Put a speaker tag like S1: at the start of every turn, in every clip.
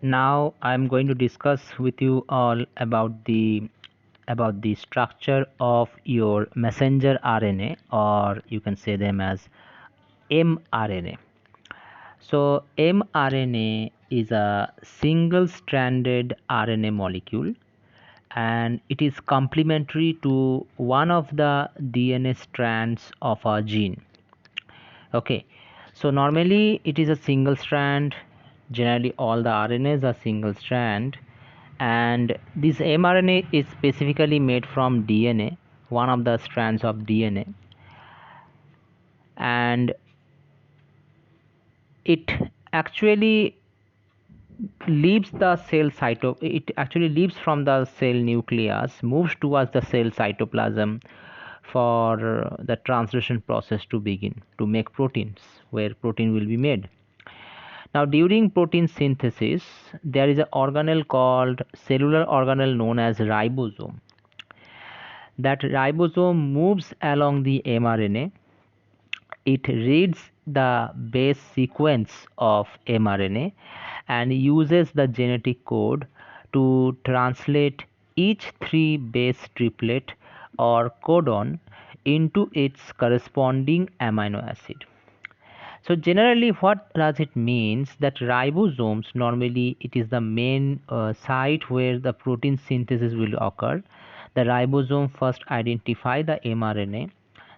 S1: Now I'm going to discuss with you all about the structure of your messenger RNA, or you can say them as mRNA. So mRNA is a single-stranded RNA molecule, and it is complementary to one of the DNA strands of a gene. Okay, so normally it is a single strand. Generally all the RNAs are single strand, and this mRNA is specifically made from DNA, one of the strands of DNA, and it actually leaves the cell it actually leaves from the cell nucleus, moves towards the cell cytoplasm for the translation process to begin to make proteins, where protein will be made. Now during protein synthesis there is an organelle called cellular organelle known as ribosome. That ribosome moves along the mRNA. It reads the base sequence of mRNA and uses the genetic code to translate each three base triplet or codon into its corresponding amino acid. So generally what does it means that ribosomes, normally it is the main site where the protein synthesis will occur. The ribosome first identify the mRNA,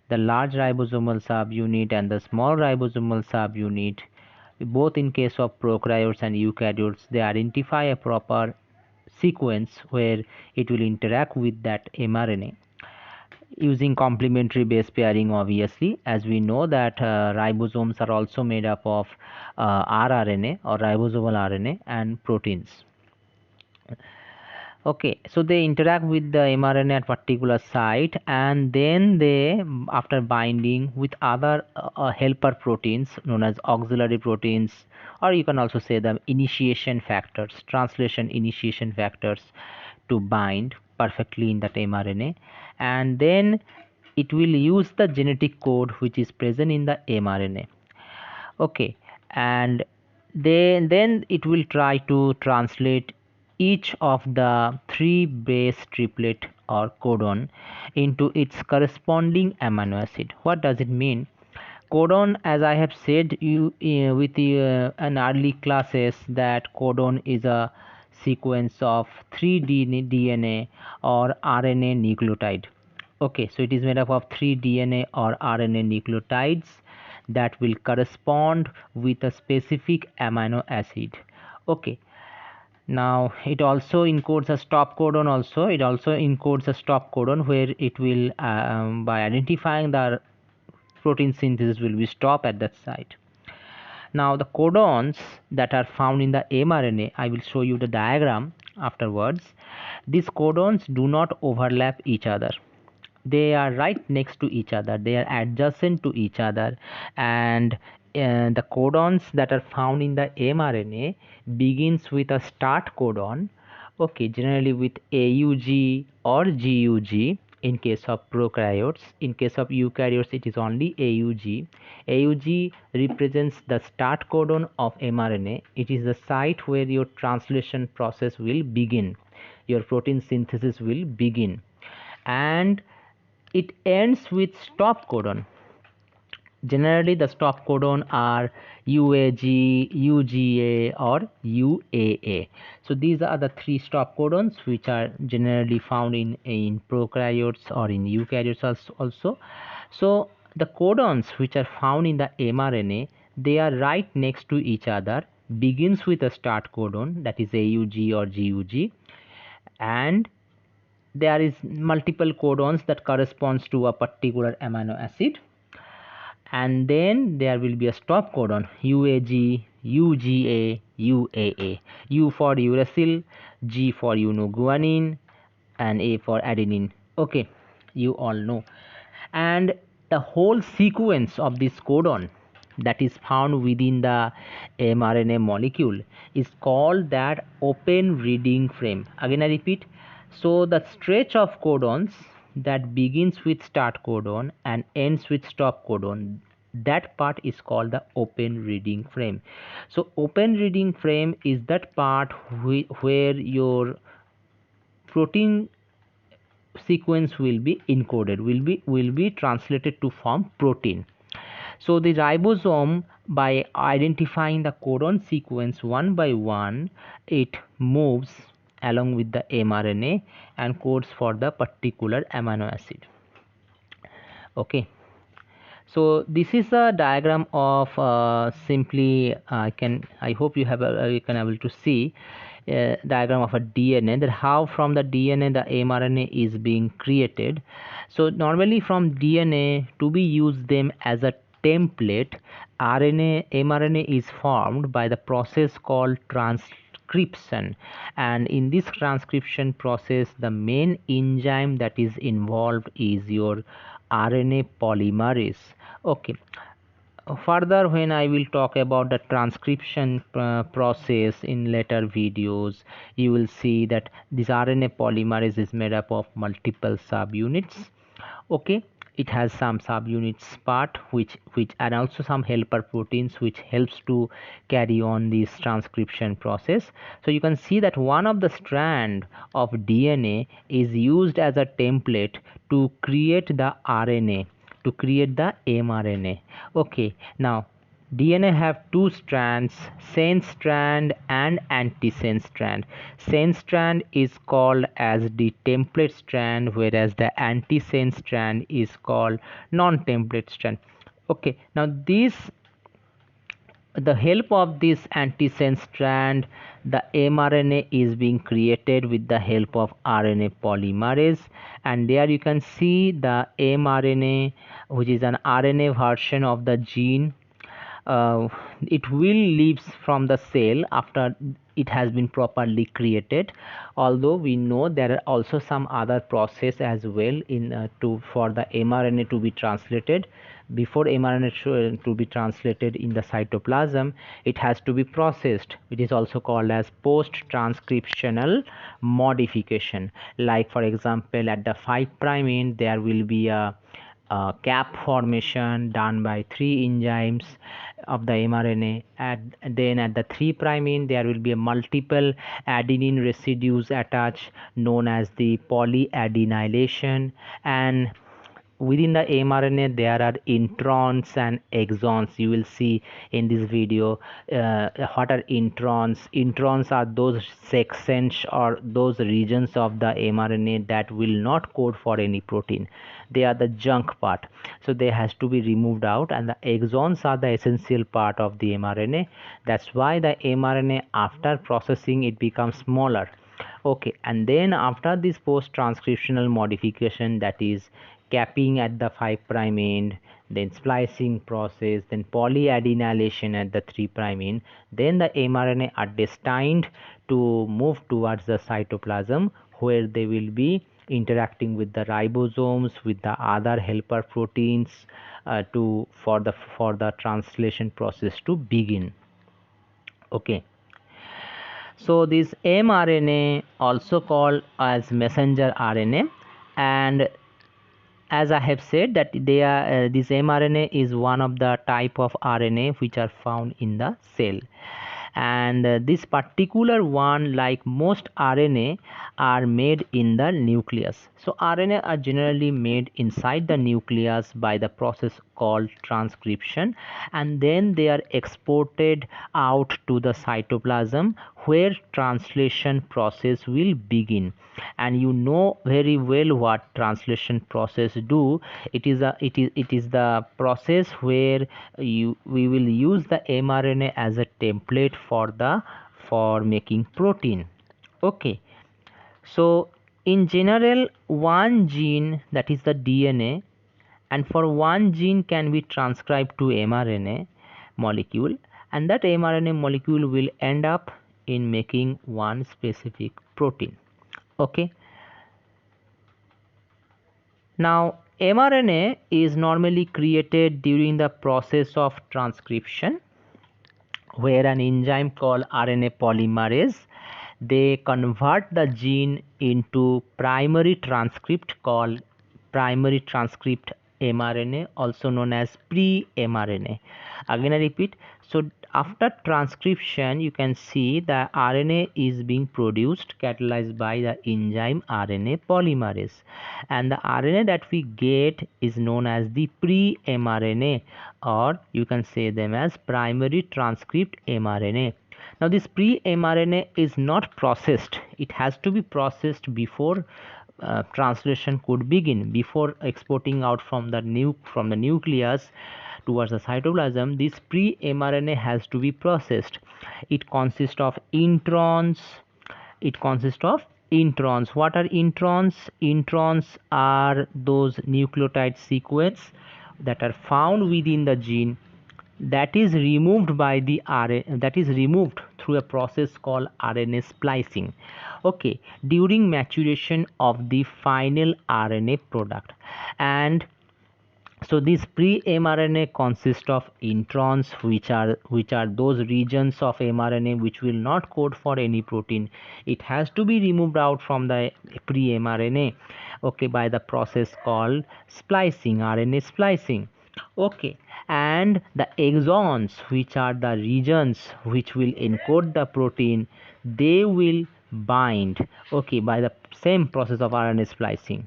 S1: the large ribosomal subunit and the small ribosomal subunit. Both in case of prokaryotes and eukaryotes, they identify a proper sequence where it will interact with that mRNA using complementary base pairing. Obviously, as we know that ribosomes are also made up of rRNA or ribosomal RNA and proteins. Okay, so they interact with the mRNA at particular site, and then they, after binding with other helper proteins known as auxiliary proteins, or you can also say the initiation factors, translation initiation factors, to bind perfectly in that mRNA, and then it will use the genetic code which is present in the mRNA. Okay, and then it will try to translate each of the three base triplet or codon into its corresponding amino acid. What does it mean? Codon, as I have said you with an early classes, that codon is a sequence of 3 DNA or RNA nucleotide. Okay, so it is made up of 3 DNA or RNA nucleotides that will correspond with a specific amino acid. Okay, now it also encodes a stop codon. Also it also encodes a stop codon where it will by identifying the protein synthesis will be stopped at that site. Now the codons that are found in the mRNA, I will show you the diagram afterwards. These codons do not overlap each other. They are right next to each other, they are adjacent to each other, and the codons that are found in the mRNA begins with a start codon. Okay, generally with AUG or GUG in case of prokaryotes. In case of eukaryotes it is only AUG. AUG represents the start codon of mRNA. It is the site where your translation process will begin, your protein synthesis will begin, and it ends with stop codon. Generally the stop codon are UAG, UGA or UAA. So these are the three stop codons which are generally found in prokaryotes or in eukaryotes also. So the codons which are found in the mRNA, they are right next to each other, begins with a start codon, that is AUG or GUG, and there is multiple codons that corresponds to a particular amino acid, and then there will be a stop codon UAG, UGA, UAA. U for uracil, G for guanine, and A for adenine. Okay, you all know. And the whole sequence of this codon that is found within the mRNA molecule is called that open reading frame. Again I repeat, so the stretch of codons that begins with start codon and ends with stop codon, that part is called the open reading frame. So open reading frame is that part where your protein sequence will be encoded, will be translated to form protein. So the ribosome, by identifying the codon sequence one by one, it moves along with the mRNA and codes for the particular amino acid. Okay. So this is a diagram of simply I hope you can able to see diagram of a DNA, that how from the DNA the mRNA is being created. So normally from DNA to be used them as a template, mRNA is formed by the process called transcription, and in this transcription process the main enzyme that is involved is your RNA polymerase. Okay. Further, when I will talk about the transcription process in later videos, you will see that this RNA polymerase is made up of multiple subunits. Okay, it has some subunits part which and also some helper proteins which helps to carry on this transcription process. So you can see that one of the strand of DNA is used as a template to create the RNA, to create the mRNA. Okay, now DNA have two strands, sense strand and antisense strand. Sense strand is called as the template strand, whereas the antisense strand is called non-template strand. Okay, now the help of this antisense strand, the mRNA is being created with the help of RNA polymerase, and there you can see the mRNA, which is an RNA version of the gene. It will leaves from the cell after it has been properly created, although we know there are also some other process as well in for the mRNA to be translated. Before mRNA to be translated in the cytoplasm, it has to be processed. It is also called as post transcriptional modification. Like for example, at the 5' end there will be a cap formation done by 3 enzymes of the mRNA, and then at the 3' end there will be a multiple adenine residues attached, known as the polyadenylation, and within the mRNA there are introns and exons. You will see in this video what are introns. Introns are those sections or those regions of the mRNA that will not code for any protein. They are the junk part, so they has to be removed out, and the exons are the essential part of the mRNA. That's why the mRNA, after processing, it becomes smaller. Okay, and then after this post transcriptional modification, that is capping at the 5' end, then splicing process, then polyadenylation at the 3' end, then the mRNA are destined to move towards the cytoplasm, where they will be interacting with the ribosomes, with the other helper proteins for the translation process to begin. Okay. So this mRNA, also called as messenger RNA, and as I have said that this mRNA is one of the type of RNA which are found in the cell, and this particular one, like most RNA, are made in the nucleus. So RNA are generally made inside the nucleus by the process called transcription, and then they are exported out to the cytoplasm, where translation process will begin. And you know very well what translation process do. It is the process where we will use the mRNA as a template for making protein. Okay, so in general, one gene, that is the DNA, and for one gene can be transcribed to mRNA molecule, and that mRNA molecule will end up in making one specific protein. Okay, now mRNA is normally created during the process of transcription, where an enzyme called RNA polymerase, they convert the gene into primary transcript called primary transcript mRNA, also known as pre-mRNA. Again I repeat, so after transcription you can see the RNA is being produced catalyzed by the enzyme RNA polymerase, and the RNA that we get is known as the pre-mRNA, or you can say them as primary transcript mRNA. Now this pre-mRNA is not processed, it has to be processed before translation could begin. Before exporting out from the nucleus towards the cytoplasm, this pre-mRNA has to be processed. It consists of introns. What are introns? Introns are those nucleotide sequence that are found within the gene that is removed by the RNA, that is removed through a process called RNA splicing. Okay, during maturation of the final RNA product. And so this pre-mRNA consists of introns, which are those regions of mRNA which will not code for any protein. It has to be removed out from the pre-mRNA, okay, by the process called splicing, RNA splicing. Okay, and the exons, which are the regions which will encode the protein, they will bind, okay, by the same process of RNA splicing.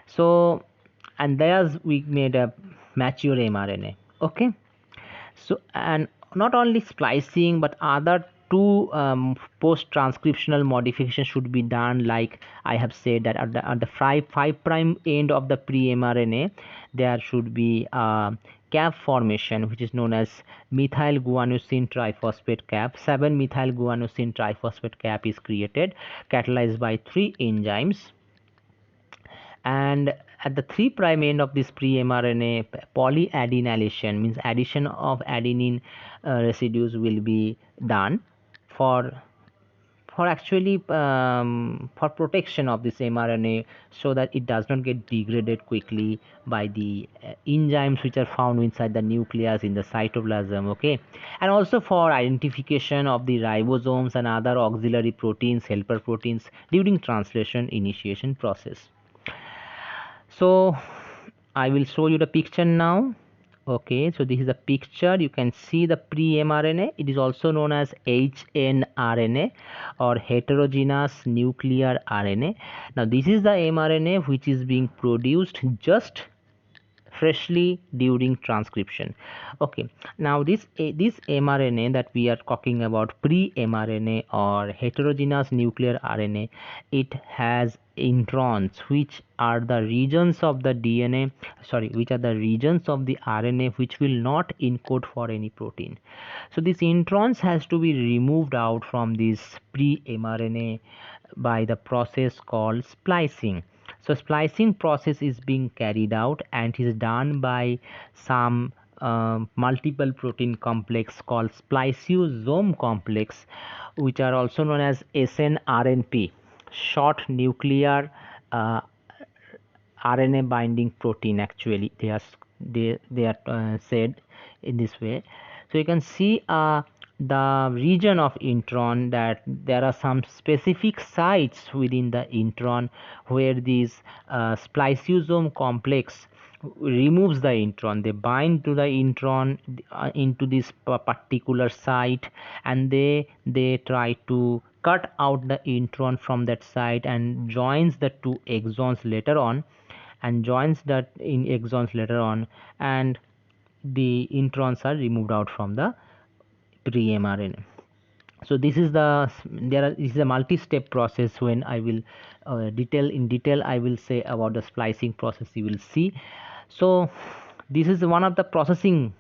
S1: So, and there's we made a mature mRNA. Okay, so and not only splicing but other two post transcriptional modifications should be done, like I have said that at the 5 prime end of the pre-mRNA there should be a cap formation which is known as methyl guanosine triphosphate cap. 7 methyl guanosine triphosphate cap is created, catalyzed by 3 enzymes, and at the 3 prime end of this pre-mRNA, polyadenylation means addition of adenine residues will be done for actually for protection of this mRNA, so that it does not get degraded quickly by the enzymes which are found inside the nucleus in the cytoplasm. Okay, and also for identification of the ribosomes and other auxiliary proteins, helper proteins, during translation initiation process. So I will show you the picture now. Okay, so this is a picture. You can see the pre-mRNA. It is also known as hnRNA, or heterogeneous nuclear RNA. Now this is the mRNA which is being produced just freshly during transcription. Okay, now this mRNA that we are talking about, pre-mRNA or heterogeneous nuclear RNA, it has introns, which are the regions of the DNA, which are the regions of the RNA which will not encode for any protein. So these introns has to be removed out from this pre-mRNA by the process called splicing. So splicing process is being carried out and is done by some multiple protein complex called spliceosome complex, which are also known as snRNP, short nuclear RNA binding protein. Actually they are said in this way. So you can see the region of intron, that there are some specific sites within the intron where these spliceosome complex removes the intron. They bind to the intron into this particular site, and they try to cut out the intron from that site and joins the two exons later on, and joins that in exons later on, and the introns are removed out from the pre-mRNA. So this is this is a multi-step process. When I will detail I will say about the splicing process, you will see. So this is one of the processing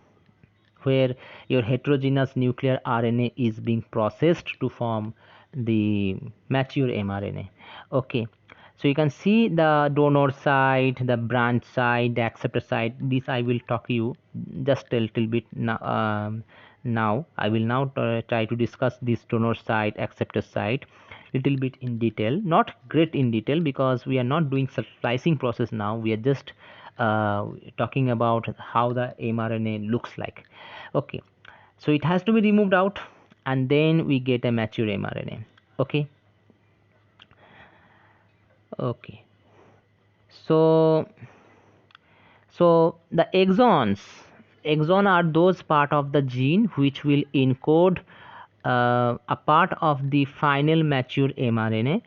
S1: where your heterogeneous nuclear RNA is being processed to form the mature mRNA. Okay, so you can see the donor site, the branch site, the acceptor site. This I will talk you just a little bit now. Now I will now try to discuss this donor site, acceptor site little bit in detail, not great in detail, because we are not doing splicing process now. We are just talking about how the mRNA looks like. Okay, so it has to be removed out, and then we get a mature mRNA. Okay, so So the exon are those part of the gene which will encode a part of the final mature mRNA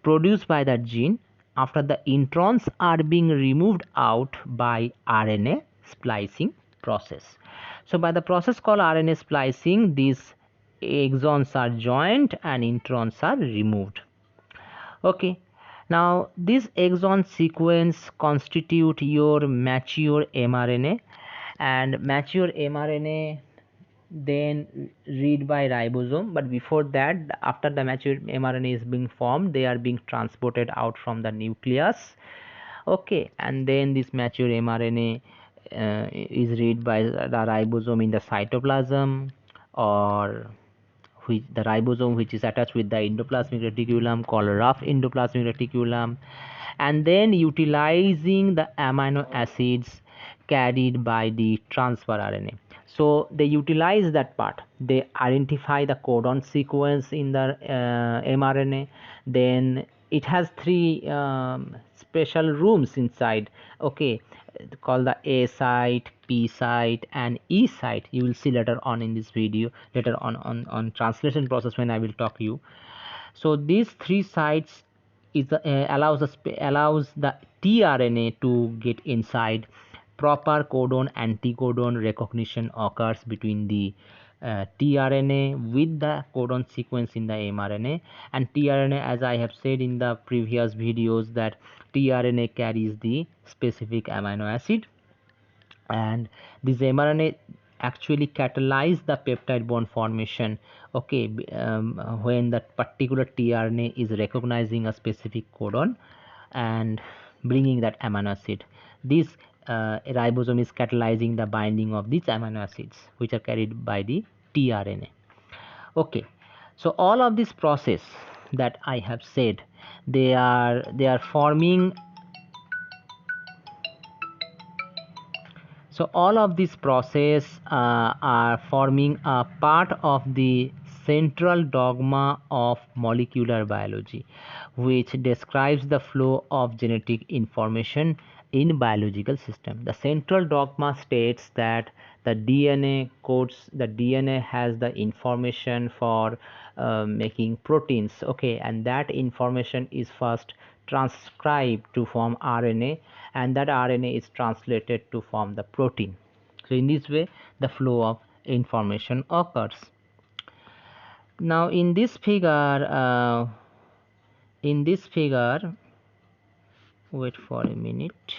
S1: produced by that gene after the introns are being removed out by RNA splicing process. So by the process called RNA splicing, these exons are joined and introns are removed. Okay, now this exon sequence constitute your mature mRNA, and mature mRNA then read by ribosome, but before that, after the mature mRNA is being formed, they are being transported out from the nucleus. Okay, and then this mature mRNA is read by the ribosome in the cytoplasm, or which the ribosome which is attached with the endoplasmic reticulum called rough endoplasmic reticulum, and then utilizing the amino acids carried by the transfer RNA. So they utilize that part. They identify the codon sequence in the mRNA. Then it has three special rooms inside. Okay, called the A site, P site, and E site. You will see later on in this video, later on translation process when I will talk you. So these three sites is allows the tRNA to get inside. Proper codon anticodon recognition occurs between the tRNA with the codon sequence in the mRNA, and tRNA, as I have said in the previous videos, that tRNA carries the specific amino acid, and this mRNA actually catalyze the peptide bond formation. Okay, when that particular tRNA is recognizing a specific codon and bringing that amino acid, this ribosome is catalyzing the binding of these amino acids which are carried by the tRNA. Okay, so all of this process that I have said, they are forming. So all of this process are forming a part of the central dogma of molecular biology, which describes the flow of genetic information in biological system. The central dogma states that the DNA has the information for making proteins. Okay, and that information is first transcribed to form RNA, and that RNA is translated to form the protein. So in this way the flow of information occurs. Now in this figure, wait for a minute,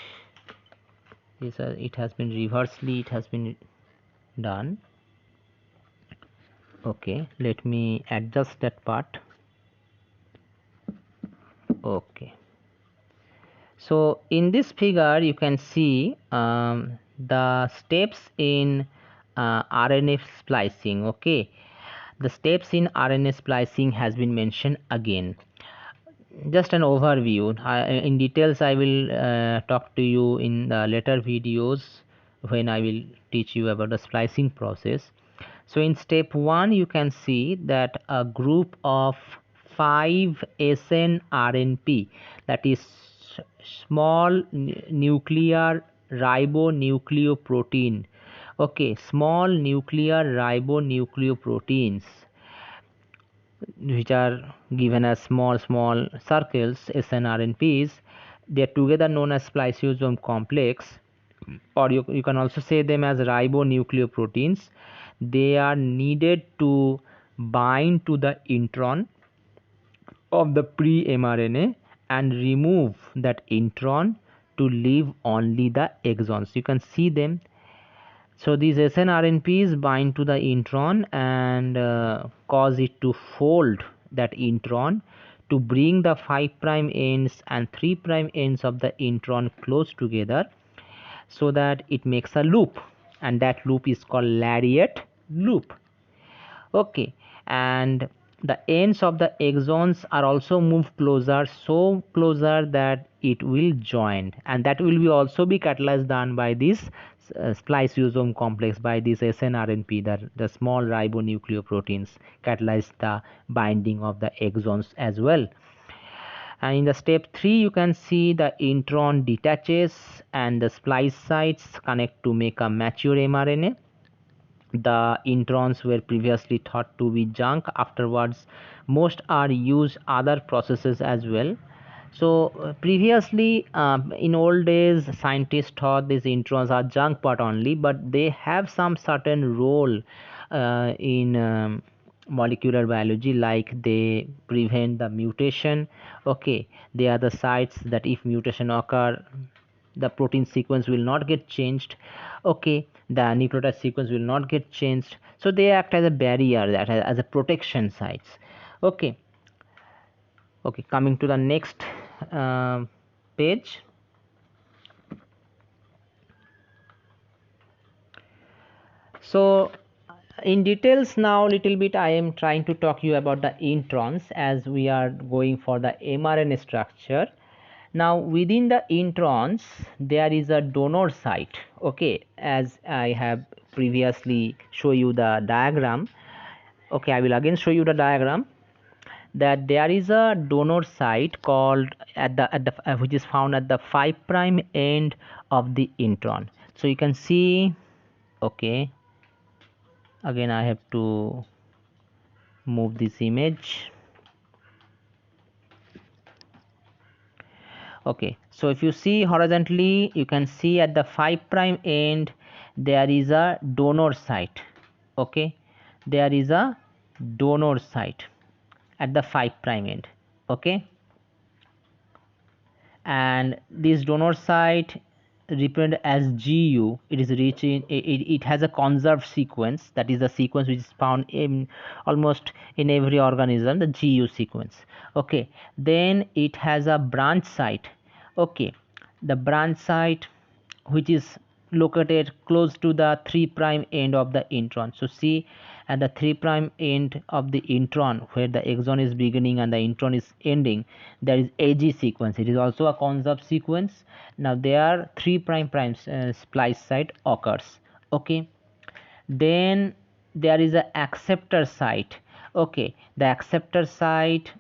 S1: it has been reversely, it has been done. Okay, let me adjust that part. Okay, so in this figure you can see the steps in RNA splicing. Okay, the steps in RNA splicing has been mentioned again. Just an overview. In details I will talk to you in the later videos when I will teach you about the splicing process. So in step 1 you can see that a group of 5 snRNP, that is small nuclear ribonucleoprotein. Okay, small nuclear ribonucleoproteins, which are given as small circles, snRNPs, they are together known as spliceosome complex, or you can also say them as ribonucleoproteins. They are needed to bind to the intron of the pre-mRNA and remove that intron to leave only the exons. You can see them. So these snRNPs bind to the intron and cause it to fold that intron to bring the 5' ends and 3' ends of the intron close together, so that it makes a loop, and that loop is called lariat loop. Okay, and the ends of the exons are also moved closer, so closer that it will join, and that will be also be catalyzed done by this spliceosome complex, by this snRNP, the small ribonucleoproteins catalyze the binding of the exons as well. And in the step 3 you can see the intron detaches and the splice sites connect to make a mature mRNA. The introns were previously thought to be junk. Afterwards, most are used other processes as well. So previously, in old days, scientists thought these introns are junk part only, but they have some certain role in molecular biology, like they prevent the mutation. Okay, they are the sites that if mutation occur, the protein sequence will not get changed. Okay, the nucleotide sequence will not get changed, so they act as a barrier, that as a protection sites. Okay, coming to the next page. So in details now, little bit I am trying to talk you about the introns, as we are going for the mRNA structure. Now within the introns there is a donor site. Okay, as I have previously show you the diagram. Okay, I will again show you the diagram, that there is a donor site called which is found at the 5 prime end of the intron. So you can see, okay, again I have to move this image. Okay, so if you see horizontally, you can see at the 5 prime end there is a donor site. Okay, there is a donor site at the 5 prime end. Okay, and this donor site represented as GU, it is reaching it has a conserved sequence, that is the sequence which is found in almost in every organism, the GU sequence. Okay, then it has a branch site. Okay, the branch site which is located close to the 3 prime end of the intron. So see, at the 3 prime end of the intron, where the exon is beginning and the intron is ending, there is AG sequence. It is also a conserved sequence. Now there 3 prime splice site occurs. Okay, then there is a acceptor site. Okay, the acceptor site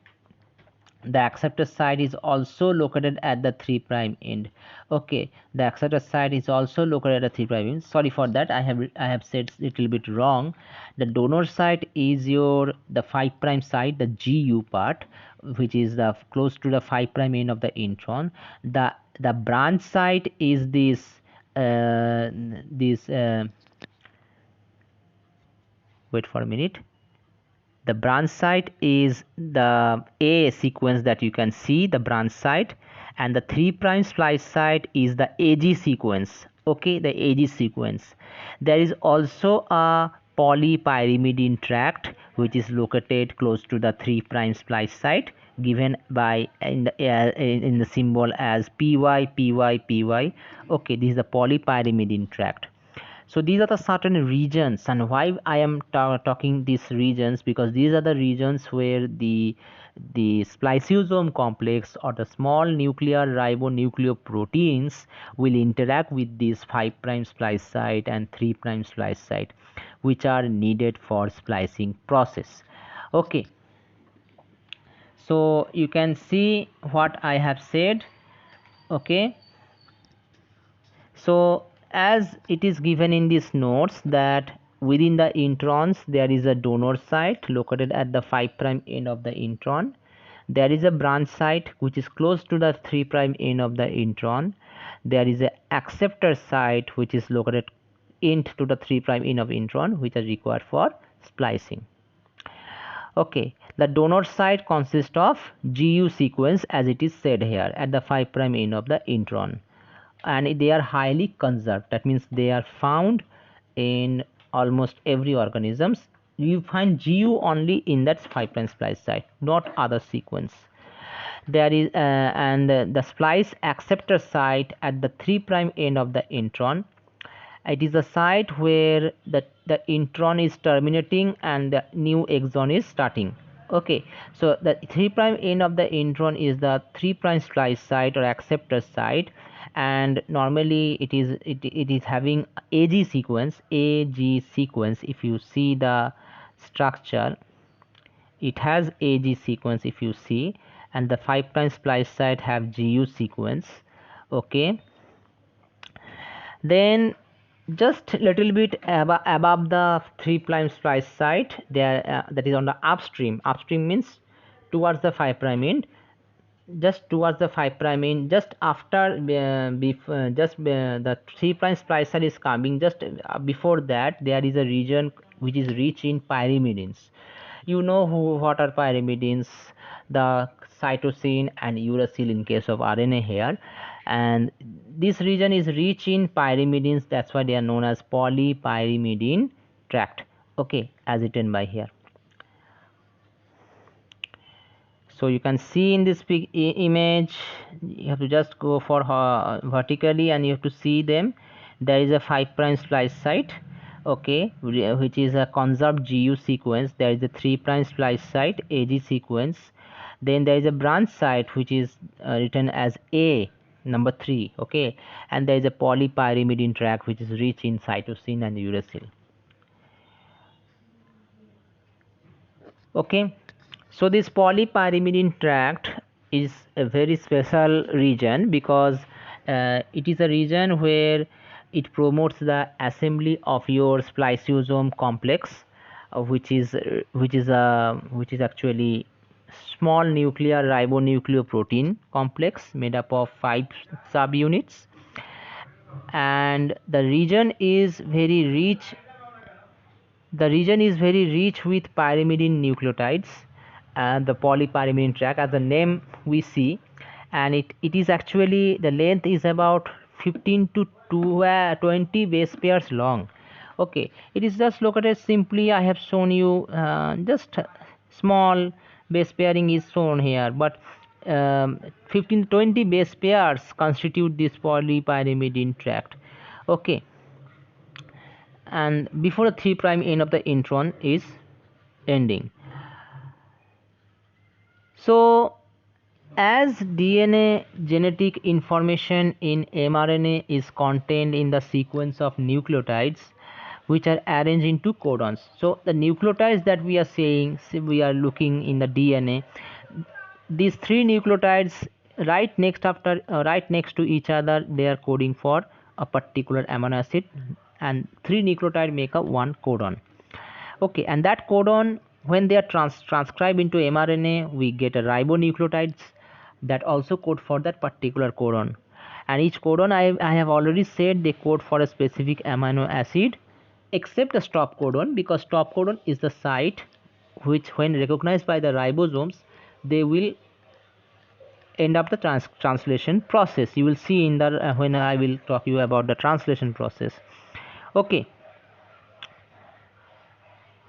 S1: is also located at the 3 prime end. Okay, the acceptor site is also located at the 3 prime end. Sorry for that, I have said little bit wrong. The donor site is the 5 prime site, the GU part, which is the close to the 5 prime end of the intron. The branch site is this wait for a minute. The branch site is the A sequence that you can see, the branch site, and the 3 prime splice site is the AG sequence. Okay, the AG sequence. There is also a polypyrimidine tract which is located close to the 3 prime splice site, given by in the symbol as PY. Okay, this is the polypyrimidine tract. So these are the certain regions, and why I am talking these regions, because these are the regions where the spliceosome complex or the small nuclear ribonucleoproteins will interact with this 5 prime splice site and 3 prime splice site, which are needed for splicing process. Okay, so you can see what I have said. Okay, so as it is given in these notes that within the introns there is a donor site located at the 5 prime end of the intron. There is a branch site which is close to the 3 prime end of the intron. There is a acceptor site which is located into the 3 prime end of intron, which are required for splicing. Okay, the donor site consists of GU sequence, as it is said here, at the 5 prime end of the intron, and they are highly conserved. That means they are found in almost every organisms. You find GU only in that 5 prime splice site, not other sequence. There is and the splice acceptor site at the 3 prime end of the intron. It is a site where the intron is terminating and the new exon is starting. Okay, so the 3 prime end of the intron is the 3 prime splice site or acceptor site, and normally it is having AG sequence. If you see the structure, it has AG sequence if you see, and the 5' splice site have GU sequence. Okay, then just little bit above the 3' splice site there, that is on the upstream means towards the 5' end, just towards the 5' end, just after the 3' splice site is coming, just before that there is a region which is rich in pyrimidines. You know what are pyrimidines? The cytosine and uracil in case of RNA here, and this region is rich in pyrimidines, that's why they are known as polypyrimidine tract. Okay, as written by here. So you can see in this image, you have to just go for vertically and you have to see them. There is a 5' splice site, okay, which is a conserved GU sequence. There is a 3' splice site, AG sequence. Then there is a branch site which is written as A number 3, okay, and there is a polypyrimidine tract which is rich in cytosine and uracil. Okay, so this polypyrimidine tract is a very special region because it is a region where it promotes the assembly of your spliceosome complex, which is actually small nuclear ribonucleoprotein complex made up of 5 subunits, and the region is very rich with pyrimidine nucleotides and the polypyrimidine tract, as the name we see, and it is actually, the length is about 15 to 20 base pairs long. Okay, it is just located simply, I have shown you just small base pairing is shown here, but 15 to 20 base pairs constitute this polypyrimidine tract. Okay, and before the 3' end of the intron is ending. So as DNA genetic information in mRNA is contained in the sequence of nucleotides which are arranged into codons. So the nucleotides that we are saying, we are looking in the DNA, these 3 nucleotides right next to each other, they are coding for a particular amino acid, and 3 nucleotides make up one codon. Okay, and that codon, when they are transcribed into mRNA, we get a ribonucleotides that also code for that particular codon. And each codon, I have already said, they code for a specific amino acid, except the stop codon, because stop codon is the site which, when recognized by the ribosomes, they will end up the translation process. You will see in the when I will talk you about the translation process. Okay,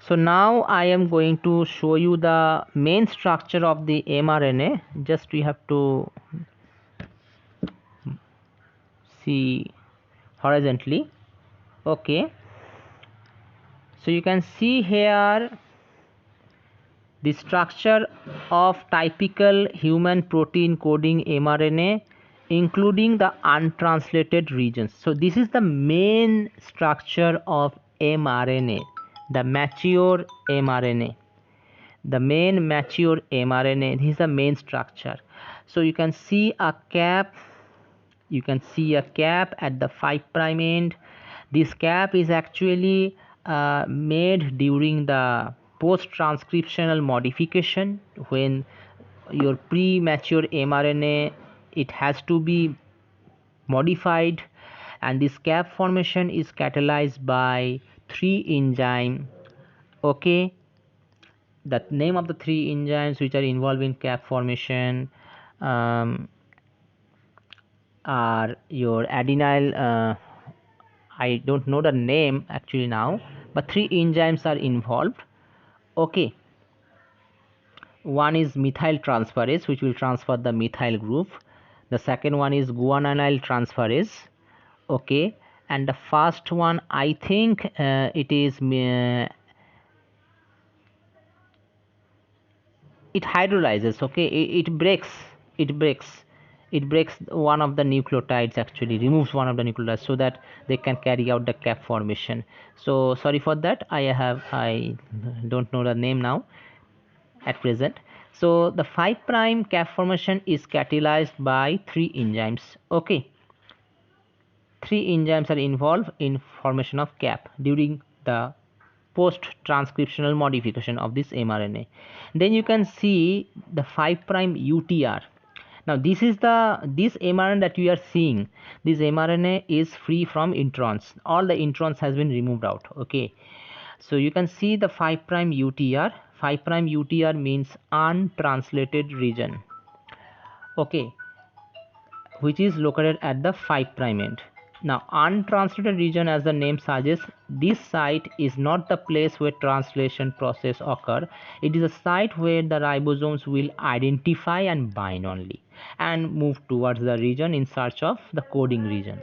S1: so now I am going to show you the main structure of the mRNA. Just we have to see horizontally. Okay, so you can see here the structure of typical human protein coding mRNA, including the untranslated regions. So this is the main structure of mRNA, the mature mRNA. The main mature mRNA, this is the main structure. So you can see a cap, at the 5' end. This cap is actually made during the post-transcriptional modification, when your premature mRNA, it has to be modified, and this cap formation is catalyzed by 3 enzymes. Okay, the name of the 3 enzymes which are involved in cap formation are your adenyl, I don't know the name actually now, but 3 enzymes are involved. Okay, one is methyl transferase, which will transfer the methyl group. The second one is guanylyl transferase. Okay, and the first one, I think it is it hydrolyzes. Okay, it breaks one of the nucleotides, actually removes one of the nucleotides, so that they can carry out the cap formation. So sorry for that, I don't know the name now at present. So the 5 prime cap formation is catalyzed by 3 enzymes. Okay, 3 enzymes are involved in formation of cap during the post transcriptional modification of this mRNA. Then you can see the 5 prime UTR. Now this mRNA that you are seeing, this mRNA is free from introns. All the introns has been removed out. Okay, so you can see the 5 prime UTR. 5 prime UTR means untranslated region. Okay, which is located at the 5 prime end. Now, untranslated region, as the name suggests, this site is not the place where translation process occur. It is a site where the ribosomes will identify and bind only and move towards the region in search of the coding region.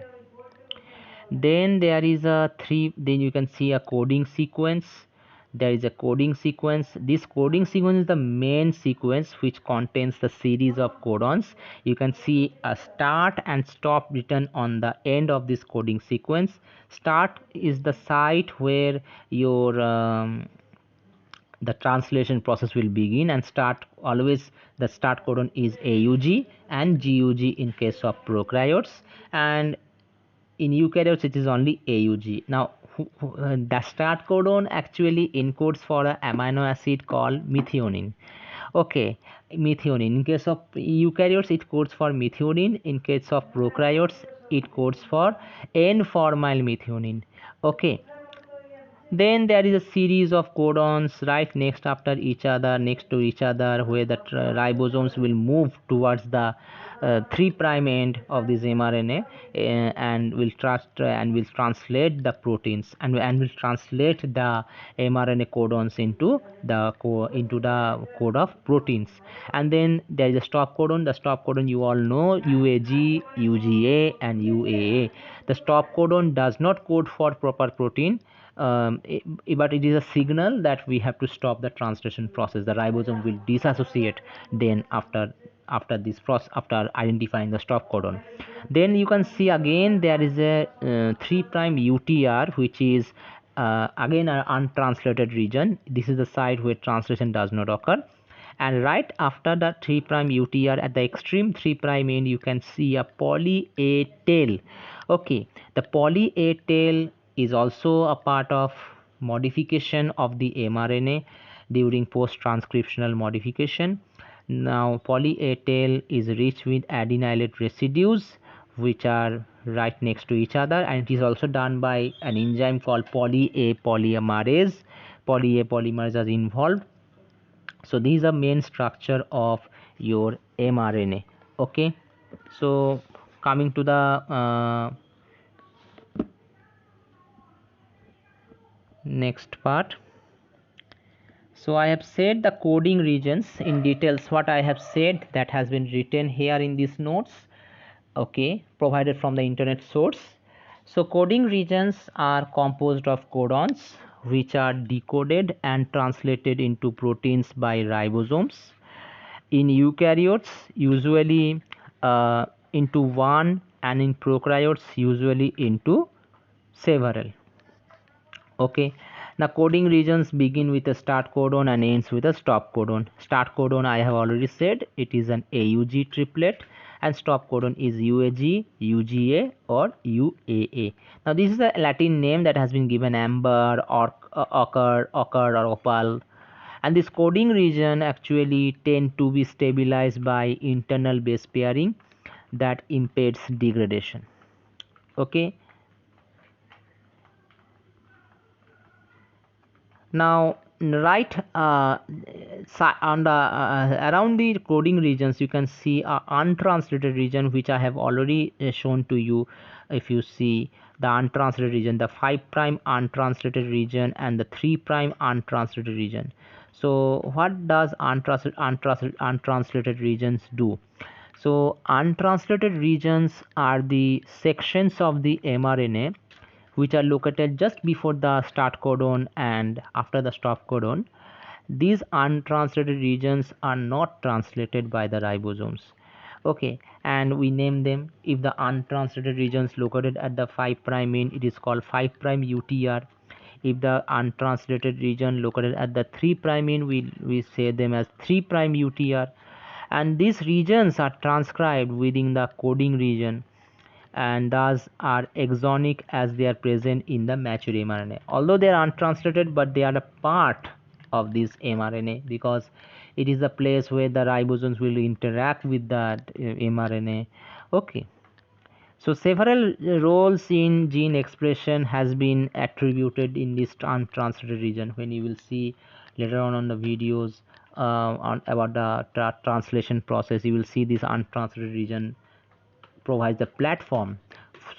S1: Then there is a then you can see a coding sequence. There is a coding sequence. This coding sequence is the main sequence which contains the series of codons. You can see a start and stop written on the end of this coding sequence. Start is the site where your the translation process will begin, and start, always the start codon is AUG and GUG in case of prokaryotes, and in eukaryotes it is only AUG. Now the start codon actually encodes for an amino acid called methionine. Okay, methionine. In case of eukaryotes it codes for methionine. In case of prokaryotes it codes for N-formyl methionine. Okay, then there is a series of codons right next after each other, next to each other, where the ribosomes will move towards the 3 prime end of this mRNA, and will translate the proteins, and will translate the mRNA codons into the code of proteins. And then there is a stop codon. The stop codon you all know, UAG, UGA and UAA. The stop codon does not code for proper protein, but it is a signal that we have to stop the translation process. The ribosome will disassociate then after this process, after identifying the stop codon. Then you can see again there is a 3 prime UTR, which is again an untranslated region. This is the site where translation does not occur. And right after the 3 prime UTR, at the extreme 3 prime end, you can see a poly A tail. Okay, the poly A tail is also a part of modification of the mRNA during post transcriptional modification. Now poly A tail is rich with adenylate residues which are right next to each other, and it is also done by an enzyme called poly A polymerase. Poly A polymerase is involved. So these are main structure of your mRNA. Okay, so coming to the next part. So I have said the coding regions in details. What I have said, that has been written here in these notes, okay, provided from the internet source. So coding regions are composed of codons which are decoded and translated into proteins by ribosomes. In eukaryotes usually into one, and in prokaryotes usually into several. Okay, now coding regions begin with a start codon and ends with a stop codon. Start codon, I have already said, it is an AUG triplet, and stop codon is UAG, UGA or UAA. Now this is a Latin name that has been given amber or ochre or opal, and this coding region actually tend to be stabilized by internal base pairing that impedes degradation. Okay, now right on the around the coding regions you can see a untranslated region, which I have already shown to you. If you see the untranslated region, the 5 prime untranslated region and the 3 prime untranslated region. So what does untranslated regions do? So untranslated regions are the sections of the mRNA which are located just before the start codon and after the stop codon. These untranslated regions are not translated by the ribosomes. Okay, and we name them. If the untranslated regions located at the 5 prime end, it is called 5 prime UTR. If the untranslated region located at the 3' end, we say them as 3' UTR, and these regions are transcribed within the coding region and thus are exonic as they are present in the mature mRNA. Although they are untranslated, but they are a part of this mRNA because it is the place where the ribosomes will interact with that mRNA. Okay. So several roles in gene expression has been attributed in this untranslated region. When you will see later on the videos about the translation process, you will see this untranslated region provides the platform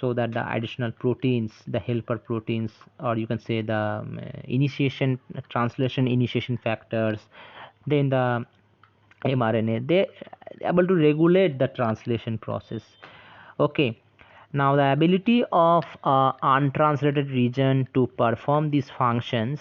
S1: so that the additional proteins, the helper proteins, or you can say the initiation translation initiation factors, then the mRNA, they able to regulate the translation process. Okay, now the ability of untranslated region to perform these functions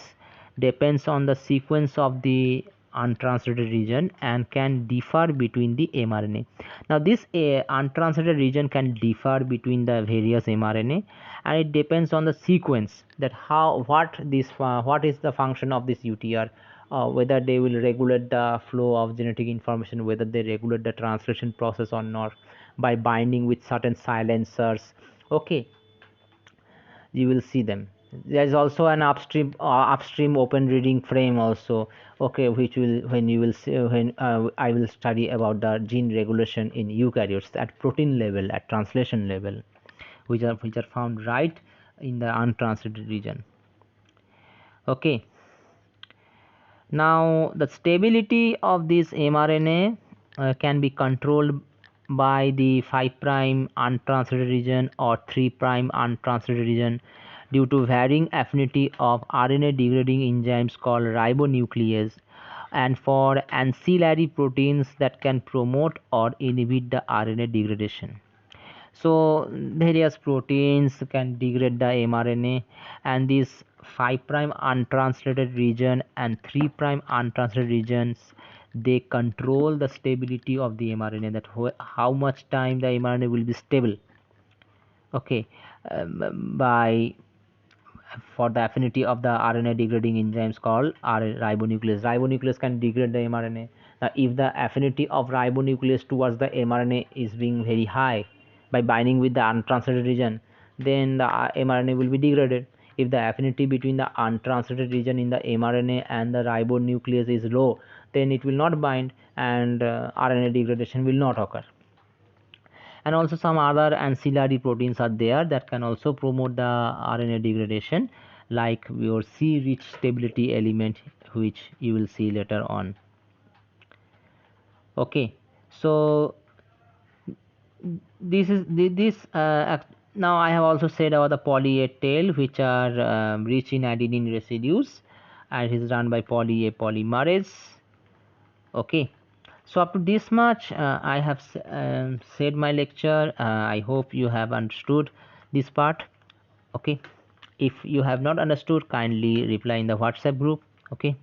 S1: depends on the sequence of the untranslated region and can differ between the mRNA. Now this untranslated region can differ between the various mRNA, and it depends on the sequence that what is the function of this UTR, whether they will regulate the flow of genetic information, whether they regulate the translation process or not by binding with certain silencers. Okay, you will see them. There is also an upstream open reading frame also. Okay, which will when you will see when I will study about the gene regulation in eukaryotes at protein level, at translation level, which are found right in the untranslated region. Okay, now the stability of this mRNA can be controlled by the 5' untranslated region or 3' untranslated region due to varying affinity of RNA degrading enzymes called ribonuclease and for ancillary proteins that can promote or inhibit the RNA degradation. So various proteins can degrade the mRNA, and these 5' untranslated region and 3' untranslated regions, they control the stability of the mRNA, that how much time the mRNA will be stable. Okay, by for the affinity of the RNA degrading enzymes called ribonuclease. Ribonuclease can degrade the mRNA. Now, if the affinity of ribonuclease towards the mRNA is being very high by binding with the untranslated region, then the mRNA will be degraded. If the affinity between the untranslated region in the mRNA and the ribonuclease is low, then it will not bind and RNA degradation will not occur. And also some other ancillary proteins are there that can also promote the RNA degradation, like your C-rich stability element, which you will see later on. Okay, so this is now I have also said about the poly A tail, which are rich in adenine residues, and it is run by poly A polymerase. Okay, so up to this much I have said my lecture. I hope you have understood this part. Okay, if you have not understood, kindly reply in the WhatsApp group. Okay.